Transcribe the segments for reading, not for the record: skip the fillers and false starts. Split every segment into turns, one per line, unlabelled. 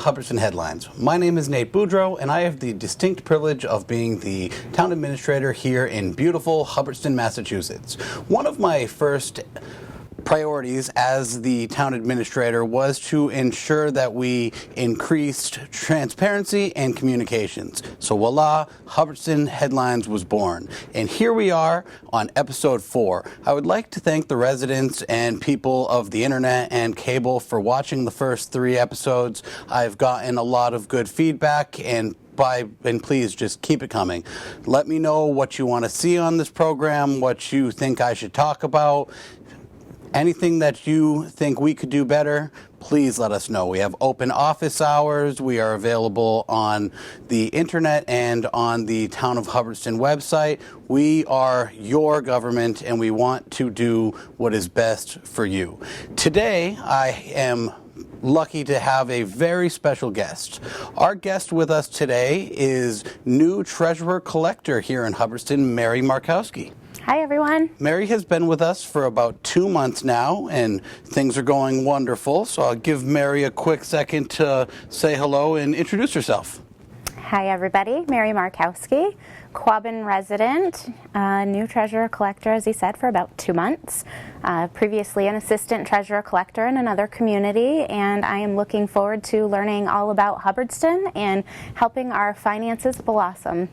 Hubbardston Headlines. My name is Nate Boudreau, and I have the distinct privilege of being the town administrator here in beautiful Hubbardston, Massachusetts. One of my first priorities as the town administrator was to ensure that we increased transparency and communications. So voila, Hubbardston Headlines was born. And here we are on episode 4. I would like to thank the residents and people of the internet and cable for watching the first 3 episodes. I've gotten a lot of good feedback, and please just keep it coming. Let me know what you want to see on this program, what you think I should talk about. Anything that you think we could do better, please let us know. We have open office hours. We are available on the internet and on the Town of Hubbardston website. We are your government, and we want to do what is best for you. Today, I am lucky to have a very special guest. Our guest with us today is new treasurer collector here in Hubbardston, Mary Markowski.
Hi, everyone.
Mary has been with us for about 2 months now, and things are going wonderful. So I'll give Mary a quick second to say hello and introduce herself.
Hi, everybody. Mary Markowski, Quabbin resident, new treasurer collector, as he said, for about 2 months. Previously an assistant treasurer collector in another community, and I am looking forward to learning all about Hubbardston and helping our finances blossom.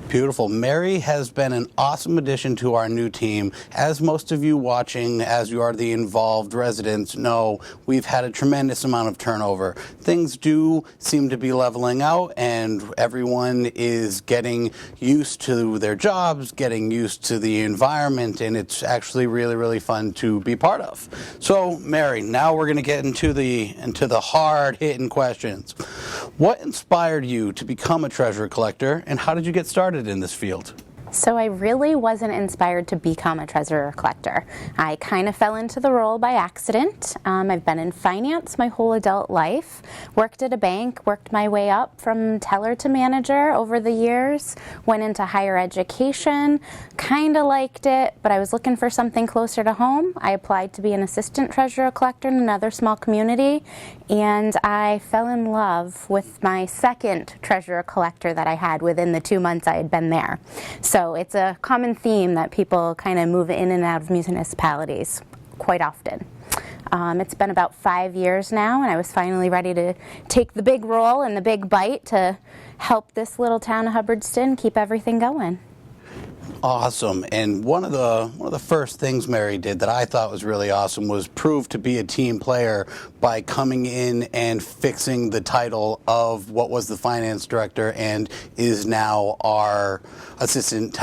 Beautiful. Mary has been an awesome addition to our new team. As most of you watching, as you are the involved residents, know, we've had a tremendous amount of turnover. Things do seem to be leveling out, and everyone is getting used to their jobs, getting used to the environment, and it's actually really, really fun to be part of. So, Mary, now we're going to get into the hard-hitting questions. What inspired you to become a treasurer collector, and how did you get started in this field?
So I really wasn't inspired to become a treasurer collector. I kind of fell into the role by accident. I've been in finance my whole adult life, worked at a bank, worked my way up from teller to manager over the years, went into higher education, kind of liked it, but I was looking for something closer to home. I applied to be an assistant treasurer collector in another small community, and I fell in love with my second treasurer collector that I had within the 2 months I had been there. So it's a common theme that people kind of move in and out of municipalities quite often. It's been about 5 years now, and I was finally ready to take the big role and the big bite to help this little town of Hubbardston keep everything going.
Awesome. And one of the first things Mary did that I thought was really awesome was prove to be a team player by coming in and fixing the title of what was the finance director and is now our assistant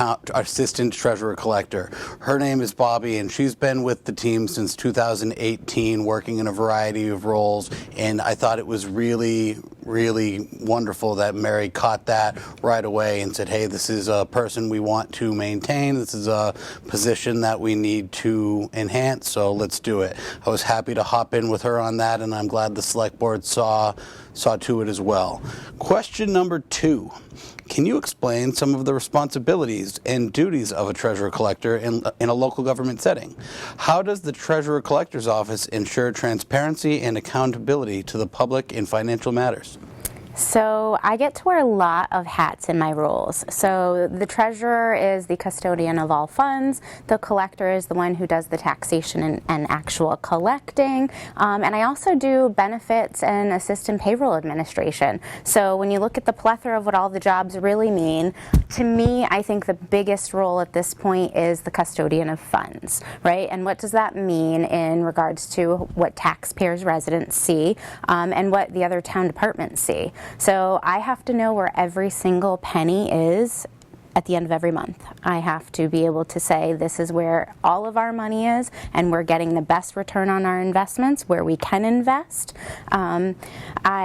treasurer collector. Her name is Bobby, and she's been with the team since 2018, working in a variety of roles, and I thought it was really, really wonderful that Mary caught that right away and said, hey, this is a person we want to maintain. This is a position that we need to enhance, so let's do it. I was happy to hop in with her on that, and I'm glad the select board saw to it as well. Question number 2. Can you explain some of the responsibilities and duties of a treasurer collector in a local government setting? How does the treasurer collector's office ensure transparency and accountability to the public in financial matters?
So I get to wear a lot of hats in my roles. So the treasurer is the custodian of all funds. The collector is the one who does the taxation and actual collecting. And I also do benefits and assist in payroll administration. So when you look at the plethora of what all the jobs really mean, to me, I think the biggest role at this point is the custodian of funds, right? And what does that mean in regards to what taxpayers, residents see, and what the other town departments see? So I have to know where every single penny is at the end of every month. I have to be able to say this is where all of our money is, and we're getting the best return on our investments where we can invest. I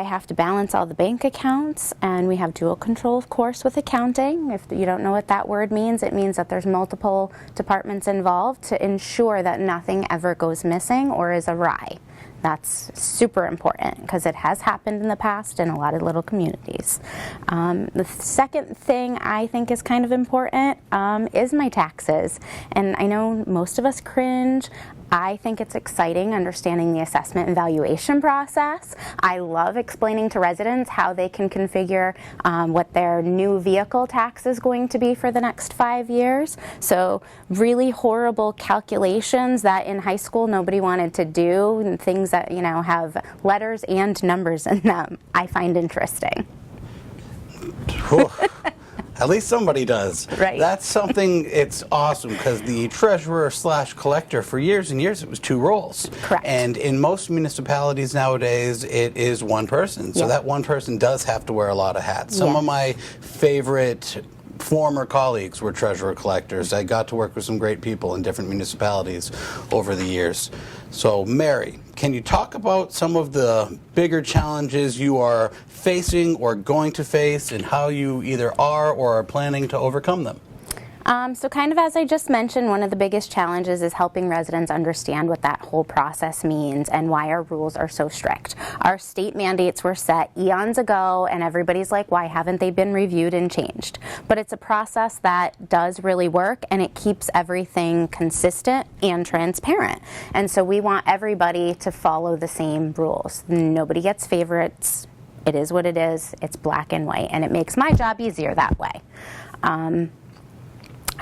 have to balance all the bank accounts, and we have dual control, of course, with accounting. If you don't know what that word means, it means that there's multiple departments involved to ensure that nothing ever goes missing or is awry. That's super important because it has happened in the past in a lot of little communities. The second thing I think is kind of important is my taxes. And I know most of us cringe. I think it's exciting understanding the assessment and valuation process. I love explaining to residents how they can configure what their new vehicle tax is going to be for the next 5 years. So really horrible calculations that in high school nobody wanted to do, and things that, you know, have letters and numbers in them, I find interesting.
At least somebody does.
Right.
That's something, it's awesome, because the treasurer / collector, for years and years, it was 2 roles.
Correct.
And in most municipalities nowadays, it is 1 person. So that 1 person does have to wear a lot of hats. Some of my favorite former colleagues were treasurer collectors. I got to work with some great people in different municipalities over the years. So, Mary, can you talk about some of the bigger challenges you are facing or going to face, and how you either are or are planning to overcome them?
So kind of as I just mentioned, one of the biggest challenges is helping residents understand what that whole process means and why our rules are so strict. Our state mandates were set eons ago, and everybody's like, why haven't they been reviewed and changed? But it's a process that does really work, and it keeps everything consistent and transparent. And so we want everybody to follow the same rules. Nobody gets favorites. It is what it is. It's black and white, and it makes my job easier that way.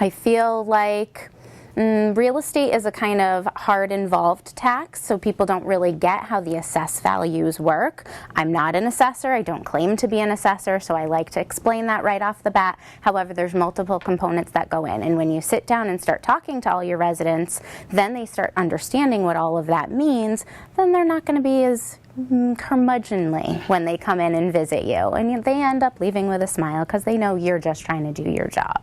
I feel like real estate is a kind of hard, involved tax, so people don't really get how the assessed values work. I'm not an assessor. I don't claim to be an assessor, so I like to explain that right off the bat. However, there's multiple components that go in, and when you sit down and start talking to all your residents, then they start understanding what all of that means, then they're not going to be as curmudgeonly when they come in and visit you, and they end up leaving with a smile because they know you're just trying to do your job.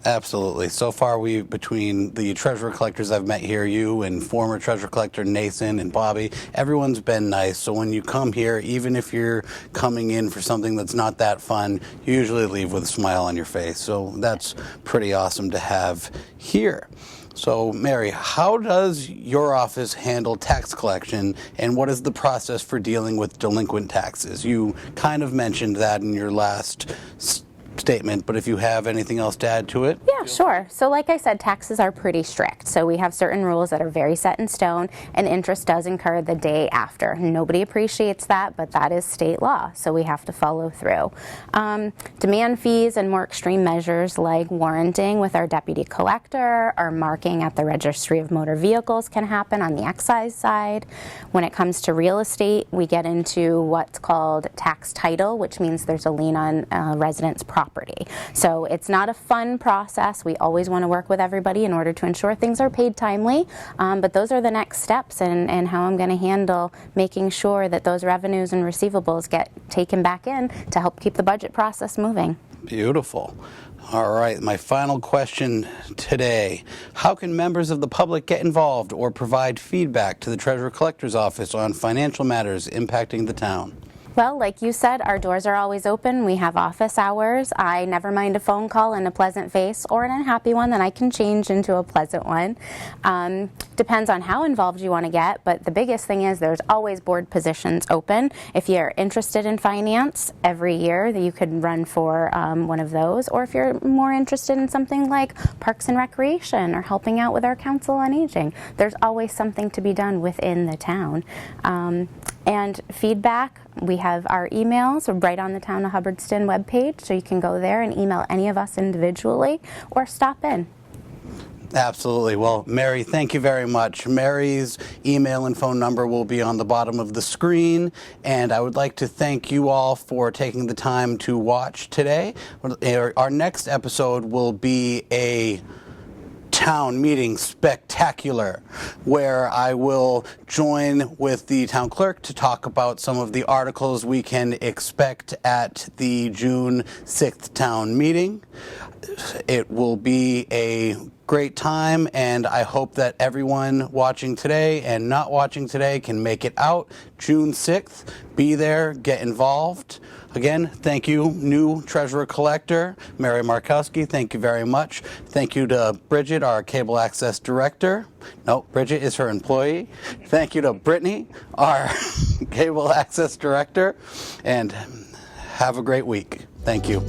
Absolutely. So far, between the treasurer collectors I've met here, you and former treasurer collector Nathan and Bobby, everyone's been nice. So when you come here, even if you're coming in for something that's not that fun, you usually leave with a smile on your face. So that's pretty awesome to have here. So, Mary, how does your office handle tax collection, and what is the process for dealing with delinquent taxes? You kind of mentioned that in your last statement, but if you have anything else to add to it?
Yeah, sure. So like I said, taxes are pretty strict. So we have certain rules that are very set in stone, and interest does incur the day after. Nobody appreciates that, but that is state law, so we have to follow through. Demand fees and more extreme measures like warranting with our deputy collector or marking at the registry of motor vehicles can happen on the excise side. When it comes to real estate, we get into what's called tax title, which means there's a lien on residents' property. So it's not a fun process. We always want to work with everybody in order to ensure things are paid timely, but those are the next steps and how I'm going to handle making sure that those revenues and receivables get taken back in to help keep the budget process moving.
Beautiful. All right, my final question today. How can members of the public get involved or provide feedback to the Treasurer Collector's Office on financial matters impacting the town?
Well, like you said, our doors are always open. We have office hours. I never mind a phone call and a pleasant face, or an unhappy one that I can change into a pleasant one. Depends on how involved you want to get, but the biggest thing is there's always board positions open. If you're interested in finance, every year you could run for one of those, or if you're more interested in something like Parks and Recreation or helping out with our Council on Aging, there's always something to be done within the town. And feedback, we have our emails right on the Town of Hubbardston webpage, so you can go there and email any of us individually or stop in.
Absolutely. Well, Mary, thank you very much. Mary's email and phone number will be on the bottom of the screen, and I would like to thank you all for taking the time to watch today. Our next episode will be a town meeting spectacular, where I will join with the town clerk to talk about some of the articles we can expect at the June 6th town meeting. It will be a great time, and I hope that everyone watching today and not watching today can make it out June 6th. Be there, get involved. Again, thank you, new Treasurer Collector, Mary Markowski. Thank you very much. Thank you to Bridget, our Cable Access Director. No, Bridget is her employee. Thank you to Brittany, our Cable Access Director. And have a great week. Thank you.